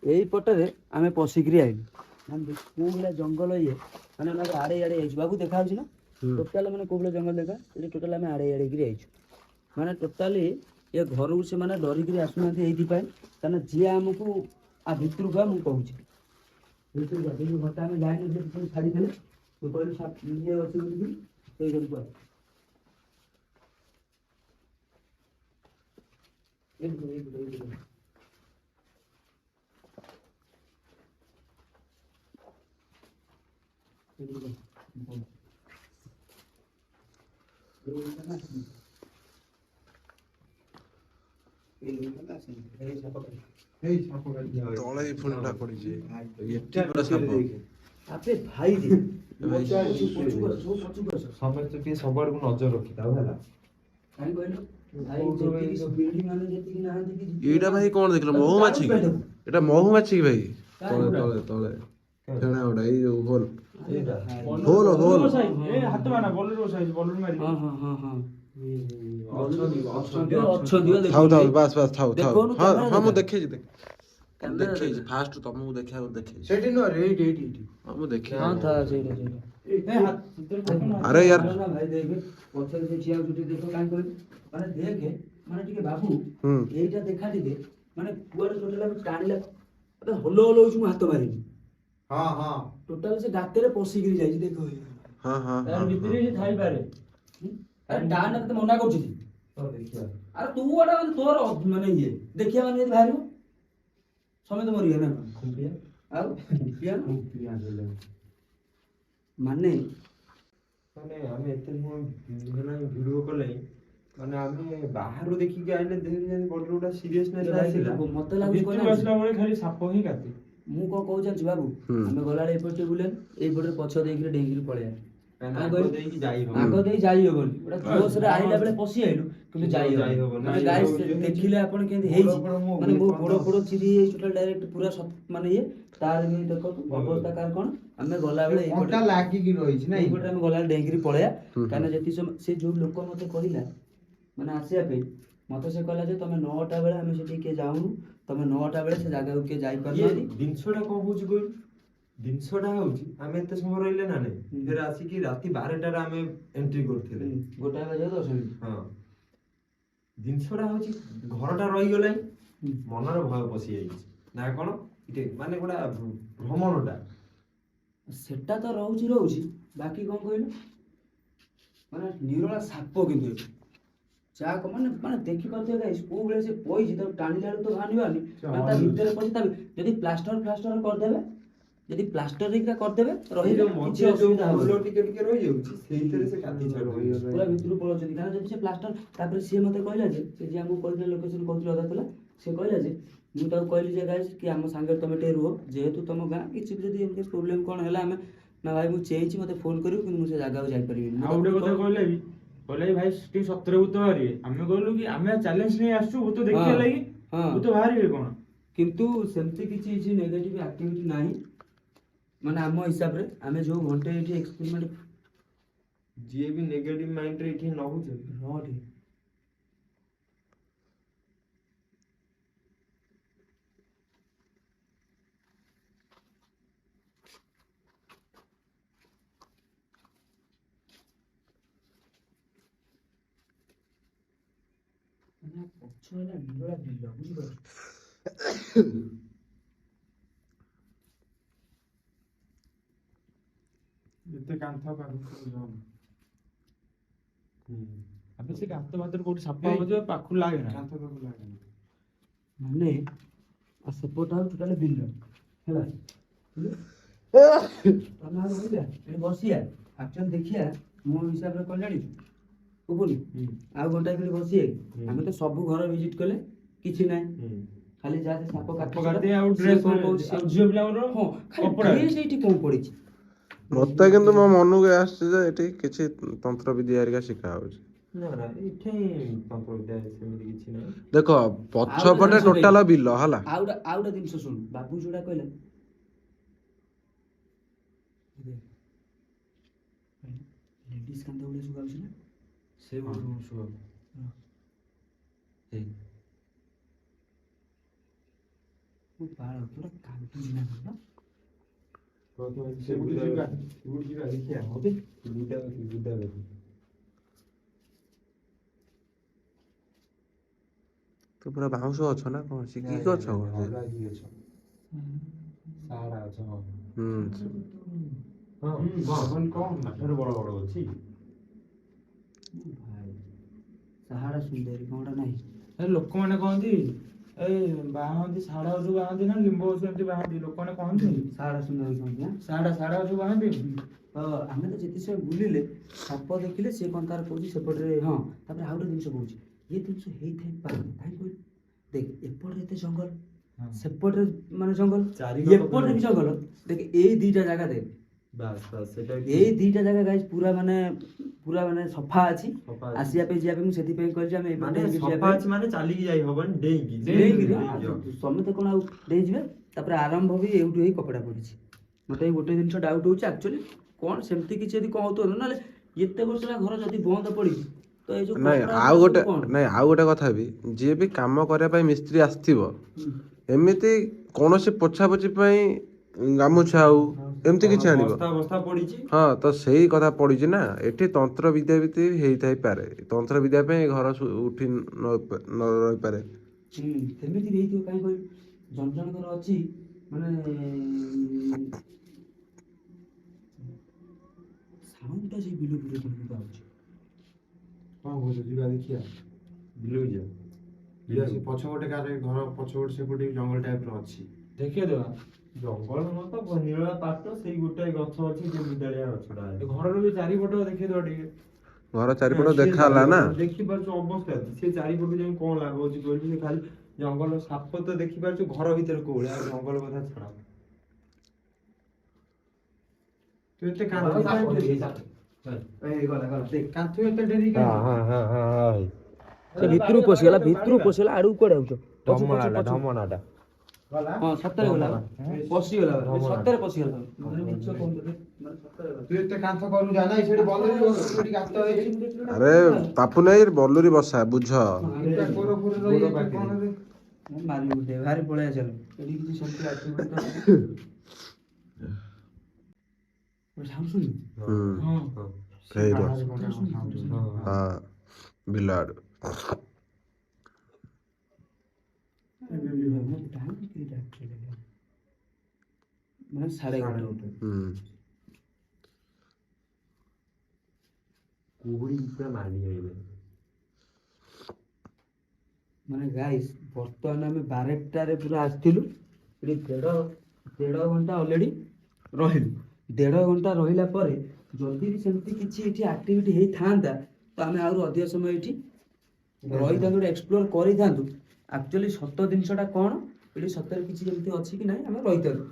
ଏଇପଟରେ ଆମେ ପଶିକିରି ଆଇଲୁ ମାନେ କୋଉ ଭଳିଆ ଜଙ୍ଗଲ ଇଏ ମାନେ ଆମେ ଆଡ଼େ ଆଡ଼େ ଯାଇଛୁ ବାବୁ ଦେଖା ହେଉଛି ନା ଟୋଟାଲ ମାନେ କୋଉ ଭଳିଆ ଜଙ୍ଗଲ ଦେଖା ଏଠି ଟୋଟାଲ ଆମେ ଆଡ଼େ ଆଡ଼େକିରି ଯାଇଛୁ ମାନେ ଟୋଟାଲି ଏ ଘରକୁ ସେମାନେ ଡରିକିରି ଆସୁନାହାନ୍ତି ଏଇଥିପାଇଁ କାରଣ ଯିଏ ଆମକୁ ଆ ଭିତରକୁ ମୁଁ କହୁଛି ଭିତରକୁ ଘରଟା ଆମେ ଯାଇନୁ ଯେ ଛାଡ଼ିଦେଲେ ତୁ କହିଲୁ ଇଏ ଅଛି ବୋଲି ସେଇ ଘରକୁ ଆସ ତଳେ ଫୁଣିଟା ପଡିଛି ଏଠି ପୁରା ସାପ আপনি ভাই রে ସମସ୍ତେ ଟିକେ ସବୁଆଡକୁ ନଜର ରଖିଥାଉ ହେଲା। କାହିଁ କହିଲ ଭାଇ ଯେତିକି ବିଲ୍ଡିଂ ମାନେ ଯେତିକି ନାହାନ୍ତି କି ଏଇଟା ଭାଇ କଣ ଦେଖିଲ ମହୁମାଛି କି ଏଟା ମହୁମାଛି କି ଭାଇ ତଳେ ତଳେ ତଳେ ଫେଣା ଗୋଟା ଏଇ ଯୋଉ ହୋଲ ଏଇଟା ହୋଲ ହୋଲ ଏ ହାତ ମାନା ବଲର ସାଇଜ ବଲର ମାରି। ହଁ ହଁ ହଁ ହଁ ଅଛନ୍ତି ଅଛନ୍ତି ଥାଉ ଥାଉ ବାସ୍ ବାସ୍ ଥାଉ ଥାଉ ଦେଖଉନୁ ହଁ କ୍ୟାମେରା ହଁ ମୁଁ ଦେଖା। ଦେଖେଇଛି କ୍ୟାମେରା ଦେଖେଇଛି ଫାଷ୍ଟ ତମକୁ ଦେଖିବାକୁ ଦେଖେଇଛି ସେଠି ନୁହଁ ରେ ଏଇଠି ଏଇଠି ଏଇଠି। ହଁ ମୁଁ ଦେଖେଇଛି ହଁ ଥା ସେଇଟା ସେଇଟା ଏ ହାତ ଭିତରେ ଦେଖୁନ। ଆରେ यार ନା ଭାଇ ଦେଖେ ପଛରେ ସେ ଚିଆ ଚୁଟି ଦେଖ କାହିଁ କହିଲୁ ମାନେ ଦେଖେ ମାନେ ଟିକେ ବାବୁ ହୁଁ ଏଇଟା ଦେଖା ଟିକେ ମାନେ କୁଆଡେ ଟୋଟାଲ ଆମେ ଟାଣିଲା ମତେ ହଲ ହଲ ହଉଛି ମୁଁ ହାତ ମାରିବି ହଁ ହଁ ଟୋଟାଲ ସେ ଗାତରେ ପଶିକିରି ଯାଇଛି ଦେଖ ହଁ ହଁ ତାର ହଁ ଭିତରେ ହଁ। ବି ଥାଇପାରେ। ଆରେ ଟାଣ ତତେ ମନା କରୁଛି କି? ତ ଦେଖିବା ଆରେ ତୁ ଗୋଟେ ମାନେ ତୋର ମାନେ ଇଏ ଦେଖିବା ମାନେ ଯଦି ବାହାରିବ ସମେତ ମରିବେ ନା କଣ? ଖୁମ୍ପିଆ ଆଉ ପିଆ ଖୁମ୍ପିଆ ଦେଲେ ମାନେ ମାନେ ଆମେ ଏତେ ସମୟ ଭିଡ଼ିଓ କଲେ ମାନେ ଆମେ ବାହାରୁ ଦେଖିକି ଆଇଲେ ଦେହରେ ଯେମିତି ବଡ ଗୋଟେ ସିରିୟସନେସ୍ ଆସିଲା। ମତେ ଲାଗୁଛି କଣ ଭିତରୁ ଜାଣିଛୁ? ଆସିଲା ବେଳେ ଖାଲି ସାପ ହିଁ କାଟେ। ମୁଁ କଣ କହୁଛି ଜାଣିଛୁ ବାବୁ ହୁଁ। ଆମେ ଗଲାବେଳେ ଏପଟେ ବୁଲେନ ଏଇପଟେ ପଛ ଦେଇକିରି ଡେଇଁକିରି ପଳେଇବା କାହିଁକିନା କାଇଁ ଆଗ କହିଲୁ? ଦେଇକି ଯାଇ ହବ ଆଗ ଦେଇ ଯାଇ ହବନି ଗୋଟେ ଜୋସରେ ଆଇଲା ବେଳେ ପଶି ଆଇଲୁ କିନ୍ତୁ ଯାଇ ଯାଇ ହବନି ହବନି। ମାନେ ଯାଇ ଗାଇସ୍ ହବନି। ଦେଖିଲେ ଆପଣ କେମିତି ଗୋଡ଼ ହେଇଛି ଫୋଡ଼ ମୋ ମାନେ ମୋ ଗୁଳି ଗୋଡ଼ ଫୋଡ଼ ଚିରି ହେଇଯାଇଛି ଟୋଟାଲ ଡାଇରେକ୍ଟ ପୁରା ମାନେ ଇଏ ତାର ବି ଦେଖନ୍ତୁ ଅବସ୍ଥା କାହାର କଣ ଆମେ ଗଲାବେଳେ ଅଣ୍ଟା ଲାଗିକି ରହିଛି ନାଇଁ ଏଇପଟେ ଆମେ ଗଲାବେଳେ ଡେଇଁକିରି ପଳେଇବା ହୁଁ। କାହିଁକିନା ଯେତିକି ସମୟ ସେ ଯୋଉ ଲୋକ ମତେ କହିଲା ମାନେ ଆସିବା ପାଇଁ ମତେ ସେ କହିଲା ଯେ ତମେ 9ଟା ବେଳେ ଆମେ ସେଠିକି କିଏ ଯାଉନୁ ତମେ 9ଟା ବେଳେ ସେ ଜାଗାକୁ କିଏ ଇଏ ଯାଇପାରୁନାହାନ୍ତି ଜିନିଷଟା କଣ ହଉଛି କହିଲୁ ଜିନିଷଟା ହଉଛି ଆମେ ଏତେ ସମୟ ରହିଲେ ନା ନାଇଁ ହୁଁ। ଫେର ଆସିକି ରାତି 12ଟାରେ ଆମେ ଏଣ୍ଟ୍ରି କରିଥିଲେ ଗୋଟାଏ ବାଜେ 10 ମିନିଟ୍ ହଁ ଜିନିଷଟା ହଉଛି ଘରଟା ରହିଗଲାଣି ହୁଁ। ମନରେ ଭୟ ପଶି ଯାଇଛି ନା କଣ ମାନେ ଗୋଟେ ଭ୍ରମଣଟା ସେଟା ତ ରହୁଛି ବାକି କଣ କହିଲୁ ମାନେ ନିରୋଳା ସାପ କିନ୍ତୁ ଏଠି ଯାହା ମାନେ ମାନେ ଦେଖିପାରୁଥିବେ ଗାଇସ୍ କୋଉ ଭଳିଆ ସେ ପଇଛି ତାକୁ ଟାଣିଲା ବେଳକୁ ତ ଭାନିବାନି ମାନେ ତା ଭିତରେ ପଶି ତା ଯଦି ପ୍ଲାଷ୍ଟର କରିଦେବେ ଯଦି ପ୍ଲାଷ୍ଟର ହେଇକି କରିଦେବେ ରହିବେ କିଛି ମଝିରେ ଯୋଉ ଅସୁବିଧା ଫୁଲ ହବନି ଟିକେ ଟିକେ ରହିଯାଉଛି ସେଇଥିରେ ସେ କାଟି ଛାଡୁଛି ପୁରା ଭିତରୁ ପଳଉଛନ୍ତି କାରଣ ଯଦି ସେ ପ୍ଲାଷ୍ଟର ତାପରେ ସିଏ ମତେ କହିଲା ଯେ ସେ ଯିଏ ଆମକୁ କହିଥିଲା ଲୋକେସନ କହୁଥିଲା ଅଧା ଥିଲା ସେ କହିଲା ଯେ ମୁଁ ତାକୁ କହିଲି ଯେ ଗାଇସ୍ କି ଆମ ସାଙ୍ଗରେ ତମେ ଟିକେ ରୁହ ଯେହେତୁ ତମ ଗାଁ କିଛି ବି ଯଦି ଏମିତି ପ୍ରୋବ୍ଲେମ କଣ ହେଲା ଆମେ ନା ଭାଇ ମୁଁ ଚେଇଛି ମତେ ଫୋନ କରିବୁ କିନ୍ତୁ ମୁଁ ସେ ଜାଗାକୁ ଯାଇପାରିବିନି ଆଉ ଗୋଟେ କଥା କହିଲେ ବି ଭାଇ ଟିକେ ସତରେ ଭୂତ ବାହାରିବେ ଆମେ କହିଲୁ କି ଆମେ ଚ୍ୟାଲେଞ୍ଜ ନେଇ ଆସିଛୁ ଭୂତ ଦେଖିବା ହଁ, ଲାଗି ହଁ। ଭୂତ ବାହାରିବେ କଣ? କିନ୍ତୁ ସେମିତି କିଛି ନେଗେଟିଭ ଆକ୍ଟିଭିଟି ନାହିଁ ମାନେ ଆମ ହିସାବରେ ଆମେ ଯୋଉ ଘଣ୍ଟେ ଏଠି ଏକ୍ସପେରିମେଣ୍ଟ ଯିଏ ବି ନେଗେଟିଭ ମାଇଣ୍ଡରେ ଏଠି ନହୁଛି ରହ ପଛ ହେଲା ବିଲ ବୁଝିପାରୁଛୁ। ଏତେ କାନ୍ଥ ଆମେ ସେ କାନ୍ଥ ମାତ୍ର କୋଉଠି ସାପ ହବ ପାଖରୁ ଲାଗେ ନା କାନ୍ଥ ପାଖରୁ ଲାଗେ ନା ମାନେ ସେପଟ ହଉଛି ଟୋଟାଲି ବିଲ ହେଲା ତମେ ଆଉ ରହିବା ଏଠି ବସିବା ଆକ୍ଚୁଆଲି ଦେଖିବା ମୋ ହିସାବରେ କଣ ଜାଣିଛୁ ବୁବୁନି ଆଉ ଘଣ୍ଟା ଏଠି ବସିଏ ଆମେ ତ ସବୁ ଘର ଭିଜିଟ୍ କଲେ କିଛି ନାହିଁ ଖାଲି ଯାହା ସେ ସାପ କାଟି ଆଉ ଡ୍ରେସ୍ ଝିଅ ପିଲାଙ୍କର ହଁ କପଡ଼ା ଡ୍ରେସ୍ ଏଇଠି କଣ ପଡିଛି ମତେ କିନ୍ତୁ ମୋ ମନକୁ ଆସିଛି ଯେ ଏଠି କିଛି ତନ୍ତ୍ର ବିଦ୍ୟା ହେରିକା ଶିଖା ହଉଛି। ନା ଏଠି ତନ୍ତ୍ରବିଦ୍ୟା ସେମିତି କିଛି ନାହିଁ। ଦେଖ ପଛପଟେ ଟୋଟାଲ ବିଲ ହେଲା। ଆଉ ଗୋଟେ ଜିନିଷ ଶୁଣୁ ବାବୁ ଯୋଉଟା କହିଲେ ଲେଡିସ୍ କାନ୍ଦ ଗୁଡା ଶୁଭାଉଛି ନା ସେ ଶୁଭ ମୁଁ ବାଳ ପୁରା କାନ୍ଦୁଛି ନା କଣ ଯିବା ଦେଖିବା ତୁ ପୁରା ବାଉଁଶ ଅଛ ନା କଣ ଶିଖିକି ଅଛ କଣ? ହଁ ମାଠରେ ବଡ ବଡ ଅଛି ସାହାରା ସୁନ୍ଦରୀ କଣଟା ନାହିଁ ଲୋକମାନେ କହନ୍ତି ଏଇ ବାହାନ୍ତି ଶାଢା ଯୋଉ ବାହାନ୍ତି ନା ଲିମ୍ବ ଗଛ ଏମିତି ବାହାନ୍ତି ଲୋକମାନେ କହନ୍ତି ସାହାରା ସୁନ୍ଦରୀ କହନ୍ତି ଶାଢା ଯୋଉ ବାହାନ୍ତି ତ ଆମେ ତ ଯେତେ ସମୟ ବୁଲିଲେ ସାପ ଦେଖିଲେ ସେ କଣ ତାର କହୁଛି ସେପଟରେ ହଁ ତାପରେ ଆଉ ଗୋଟେ ଜିନିଷ କହୁଛି ଏ ଜିନିଷ ହେଇଥାଇ ପାରେ କାହିଁକି କହିଲୁ ଦେଖ ଏପଟରେ ଏତେ ଜଙ୍ଗଲ ସେପଟରେ ମାନେ ଜଙ୍ଗଲ ଏପଟରେ ବି ଜଙ୍ଗଲ ଦେଖ ଏଇ ଦିଟା ଜାଗା ଦେଖ ଏଇ ଦିଟା ଜାଗା ଗାଇସ୍ ପୁରା ମାନେ ସଫା ଅଛି ଆସିବା ପାଇଁ ଯିବା ପାଇଁ ମୁଁ ସେଥିପାଇଁ କହିଲି ଆମେ ମାନେ ଚାଲିକି ଯାଇ ହବନି ଡେଇଁକି ସମସ୍ତେ କଣ ଆଉ ଡେଇଁଯିବେ ତାପରେ ଆରମ୍ଭ ବି ଏଇଠୁ ହେଇ କପଡା ପଡିଛି ମତେ ଗୋଟେ ଜିନିଷ ଡାଉଟ୍ ହଉଛି ଆକ୍ଚୁଆଲି କଣ ସେମିତି କିଛି ଯଦି କଣ ହଉଥିବ ନହେଲେ ଏତେ ବର୍ଷ ହେଲା ଘର ଯଦି ବନ୍ଦ ପଡିଛି ତ ଏଇ ଯୋଉ ନାଇଁ ଆଉ ଗୋଟେ କଥା ବି ଯିଏ ବି କାମ କରିବା ପାଇଁ ମିସ୍ତ୍ରୀ ଆସିଥିବ ଏମିତି କୌଣସି ପୋଛାପୋଛି ପାଇଁ ଗାମୁଛା ହଉ ଏମିତି କିଛି ଆଣିବ ହଁ ତ ସେଇ କଥା ପଡିଛି ନା ଏଠି ତନ୍ତ୍ର ବିଦ୍ୟା ବି ହେଇଥାଇପାରେ ତନ୍ତ୍ର ବିଦ୍ୟା ପାଇଁ ଘର ଉଠି ନ ରହିପାରେ ସେମିତି ହେଇଥିବ କାହିଁ କହିଲୁ ଜଣ ଜଣଙ୍କର ଅଛି ମାନେ ସାଉଣ୍ଡଟା ସେ ବିଲ ବିଲ କେମିତି ଆଉଛି କଣ କହୁଛୁ ଯିବା ଦେଖିବା ବିଲକୁ ଯିବା ସେ ପଛପଟେ କାରେ ଘର ପଛପଟେ ସେପଟେ ଜଙ୍ଗଲ ଟାଇପର ଅଛି ଦେଖେଇଦବା ଜଙ୍ଗଲ ନୁହଁ ତ ନିରଳା ପାଟ ସେଇ ଗୋଟାଏ ଗଛ ଅଛି ଯେ ବୁଦାଳିଆ ଗଛଟା ଘରର ବି ଚାରିପଟ ଦେଖେଇଦବା ଟିକେ ଘର ଚାରିପଟ ଦେଖା ହେଲା ନା ଦେଖିପାରୁଛୁ ଅବସ୍ଥା ସେ ଚାରିପଟୁ ଯାଇ କଣ ଲାଭ ଅଛି କହିଲୁ ସେ ଖାଲି ଜଙ୍ଗଲ ସାପ ତ ଦେଖିପାରୁଛୁ ଘର ଭିତରେ କୋଉଭଳିଆ ଆଉ ଜଙ୍ଗଲ କଥା ଛାଡ ତୁ ଏତେ କାନ୍ଥ ଏତେ ଡେରି ସେ ଭିତରକୁ ପଶିଗଲା ଆଡକୁ କୁଆଡେ ଆଉଛ ଢମଣାଟା ହଁ ସତରେ ଗଲା ପଶିଗଲା ସତରେ ପଶିଗଲା ତୁ ଏତେ କାନ୍ଥ କରୁ ଜାନା ସେଠି ବନ୍ଦ ହେଇଯିବ ସେଠି ଗାତ ହେଇଛି ଆରେ ପାପୁ ନାଇଁ ବଲୁରି ବସା ବୁଝ ମାରି ଗୋଟେ ଭାରି ପଳେଇ ଆସିଲ ଏଠି କିଛି ସେମିତି ବିଲ ଆଡୁ ମାନେ ସାଢେ ଗୋଟେ କୁହୁଡି ପୁରା ମାଡ଼ି ଆଇଲେ ମାନେ ଗାଇସ୍ ବର୍ତ୍ତମାନ ଆମେ 12ଟାରେ ପୁରା ଆସିଥିଲୁ ଏଠି ଦେଢ ଘଣ୍ଟା ଅଲରେଡି ରହିଲୁ 1.5 ଘଣ୍ଟା ରହିଲା ପରେ ଯଦି ବି ସେମିତି କିଛି ଏଠି ଆକ୍ଟିଭିଟି ହେଇଥାନ୍ତା ତ ଆମେ ଆହୁରି ଅଧିକ ସମୟ ଏଠି ରହିଥାନ୍ତୁ ଏକ୍ସପ୍ଲୋର କରିଥାନ୍ତୁ ଆକ୍ଚୁଆଲି ସତ ଜିନିଷଟା କ'ଣ ଏଠି ସତରେ କିଛି ଯେମିତି ଅଛି କି ନାହିଁ ଆମେ ରହିଥାନ୍ତୁ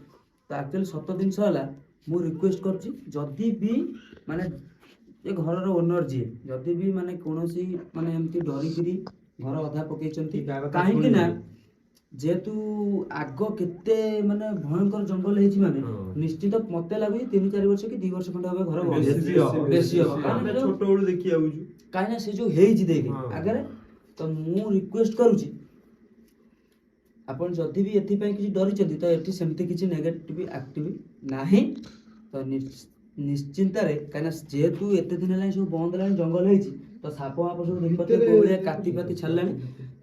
ତ ଆକ୍ଚୁଆଲି ସତ ଜିନିଷ ହେଲା ମୁଁ ରିକ୍ୱେଷ୍ଟ କରୁଛି ଯଦି ବି ମାନେ ଏ ଘରର ଓନର ଯିଏ ଯଦି ବି ମାନେ କୌଣସି ମାନେ ଏମିତି ଡରିକିରି ଘର ଅଧା ପକେଇଛନ୍ତି କାହିଁକି ନା ଯେହେତୁ ଆଗ କେତେ ମାନେ ଭୟଙ୍କର ଜଙ୍ଗଲ ହେଇଛି ମାନେ ହଁ। ନିଶ୍ଚିତ ମତେ ଲାଗୁଛି 3-4 ବର୍ଷ କି 2 ବର୍ଷ ଖଣ୍ଡେ ହବ ଘର ବନ୍ଦ ବେଶୀ ହେଇଯିବ। ହବ, ବେଶୀ ହବ ଆମେ କାହିଁକି ଛୋଟ ବେଳୁ ଦେଖି ଆଉଛୁ। ନା ସେ ଯୋଉ ହେଇଛି ଦେଖେ ହଁ। ଆଗରେ ତ ମୁଁ ରିକ୍ୱେଷ୍ଟ କରୁଛି ଆପଣ ଯଦି ବି ଏଥିପାଇଁ କିଛି ଡରିଛନ୍ତି ତ ଏଠି ସେମିତି କିଛି ନେଗେଟିଭ ଆକ୍ଟିଭ ନାହିଁ ତ ନିଶ୍ଚିନ୍ତାରେ କାହିଁକିନା ଯେହେତୁ ଏତେ ଦିନ ହେଲାଣି ସବୁ ବନ୍ଦ ହେଲାଣି ଜଙ୍ଗଲ ହେଇଛି ତ ସାପ ଫାପ ସବୁ ଦେଖିପାରୁଥିବେ କୋଉ ଭଳିଆ କାତି ଫାତି ଛାଡ଼ିଲାଣି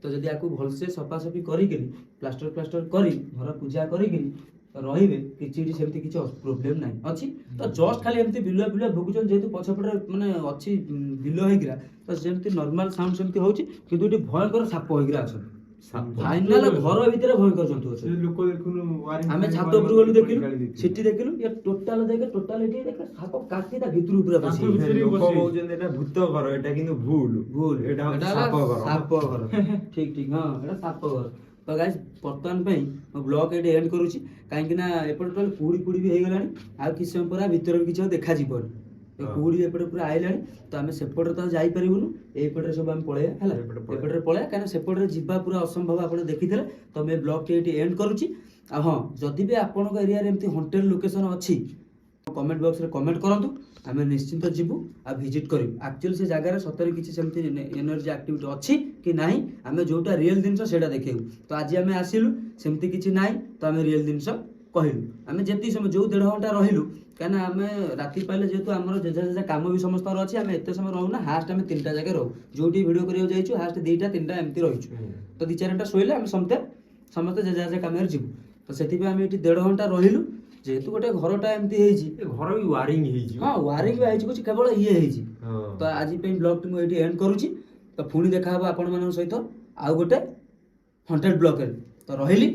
ତ ଯଦି ଆକୁ ଭଲସେ ସଫାସଫି କରିକିନି ପ୍ଲାଷ୍ଟର କରି ଘର ପୂଜା କରିକିନି ତ ରହିବେ କିଛି ସେମିତି କିଛି ପ୍ରୋବ୍ଲେମ ନାହିଁ ଅଛି ତ ଜଷ୍ଟ ଖାଲି ଏମିତି ବିଲୁଆ ଭୋଗୁଛନ୍ତି ଯେହେତୁ ପଛପଟେ ମାନେ ଅଛି ବିଲ ହେଇକିରା ତ ଯେମିତି ନର୍ମାଲ ସାଉଣ୍ଡ ସେମିତି ହଉଛି କିନ୍ତୁ ଏଠି ଭୟଙ୍କର ସାପ ହେଇକିରା ଅଛନ୍ତି ଫାଇନାଲ ଘର ଭିତରେ ଭୟଙ୍କର ଜନ୍ତୁ ଅଛନ୍ତି ଲୋକ ଦେଖୁନୁ ଆମେ ଛାତ ଉପରକୁ ଗଲୁ ଦେଖିଲୁ ସେଠି ଦେଖିଲୁ ଏ ଟୋଟାଲ ଏଠି ଦେଖ ସାପ କାଟି ତା ଭିତରକୁ ପୁରା ପଶି ଭିତରକୁ ଲୋକ ପଶି। କହୁଛନ୍ତି ଏଟା ଭୂତ ଘର, ଏଟା କିନ୍ତୁ ଭୁଲ ଏଟା ହଉଛି ହେଲା ସାପ ଘର। ସାପ ଘର ଠିକ ହଁ ଏଟା ସାପ ଘର ତ ଗାଇସ୍ ବର୍ତ୍ତମାନ ପାଇଁ ମୁଁ ବ୍ଲଗ ଏଠି ଏଣ୍ଡ କରୁଛି କାହିଁକି ନା ଏପଟେ ଟୋଟାଲ କୁହୁଡ଼ି ବି ହେଇଗଲାଣି ଆଉ କିଛି ସମୟ ପରେ ଭିତରେ ବି କିଛି ଆଉ ଦେଖାଯିବନି କୁହୁଡ଼ି ଏପଟେ ପୁରା ଆଇଲାଣି ତ ଆମେ ସେପଟରେ ତ ଆଉ ଯାଇପାରିବୁନୁ ଏଇପଟରେ ସବୁ ଆମେ ପଳେଇବା ହେଲା ଏପଟରେ ପଳେଇବା କାହିଁକିନା ସେପଟରେ ଯିବା ପୁରା ଅସମ୍ଭବ ଆପଣ ଦେଖିଥିଲେ ତ ମୁଁ ଏ ବ୍ଲଗଟି ଏଠି ଏଣ୍ଡ କରୁଛି ଆଉ ହଁ ଯଦି ବି ଆପଣଙ୍କ ଏରିଆରେ ଏମିତି ହଣ୍ଟେଡ୍ ଲୋକେସନ ଅଛି କମେଣ୍ଟ ବକ୍ସରେ କମେଣ୍ଟ କରନ୍ତୁ ଆମେ ନିଶ୍ଚିନ୍ତ ଯିବୁ ଆଉ ଭିଜିଟ୍ କରିବୁ ଆକ୍ଚୁଆଲି ସେ ଜାଗାରେ ସତରେ କିଛି ସେମିତି ଏନର୍ଜି ଆକ୍ଟିଭିଟି ଅଛି କି ନାହିଁ ଆମେ ଯୋଉଟା ରିଏଲ୍ ଜିନିଷ ସେଇଟା ଦେଖେଇବୁ ତ ଆଜି ଆମେ ଆସିଲୁ ସେମିତି କିଛି ନାହିଁ ତ ଆମେ ରିଏଲ୍ ଜିନିଷ କହିଲୁ ଆମେ ଯେତିକି ସମୟ ଯୋଉ 1.5 ଘଣ୍ଟା ରହିଲୁ କାହିଁକିନା ଆମେ ରାତି ପାଇଲେ ଯେହେତୁ ଆମର ଯେଝା କାମ ବି ସମସ୍ତଙ୍କର ଅଛି ଆମେ ଏତେ ସମୟ ରହୁନା ହାଷ୍ଟ ଆମେ 3ଟା ଜାଗାରେ ରହୁ ଯୋଉଠି ଭିଡ଼ିଓ କରିବାକୁ ଯାଇଛୁ ହାଷ୍ଟ 2ଟା 3ଟା ଏମିତି ରହିଛୁ ତ 2-4 ଘଣ୍ଟା ଶୋଇଲେ ଆମେ ସମସ୍ତେ ଯେଝା କାମରେ ଯିବୁ ତ ସେଥିପାଇଁ ଆମେ ଏଠି 1.5 ଘଣ୍ଟା ରହିଲୁ ଯେହେତୁ ଗୋଟେ ଘରଟା ଏମିତି ହେଇଛି ଏ ଘର ବି ୱାରିଂ ହେଇଛି। ହଁ ୱାରିଂ ବି ହେଇଛି କିଛି କେବଳ ଇଏ ହେଇଛି ହଁ। ତ ଆଜି ପାଇଁ ବ୍ଲଗଟି ମୁଁ ଏଇଠି ଏଣ୍ଡ କରୁଛି ତ ପୁଣି ଦେଖାହବ ଆପଣମାନଙ୍କ ସହିତ ଆଉ ଗୋଟେ ହଣ୍ଟେଡ୍ ବ୍ଲଗରେ ତ ରହିଲି।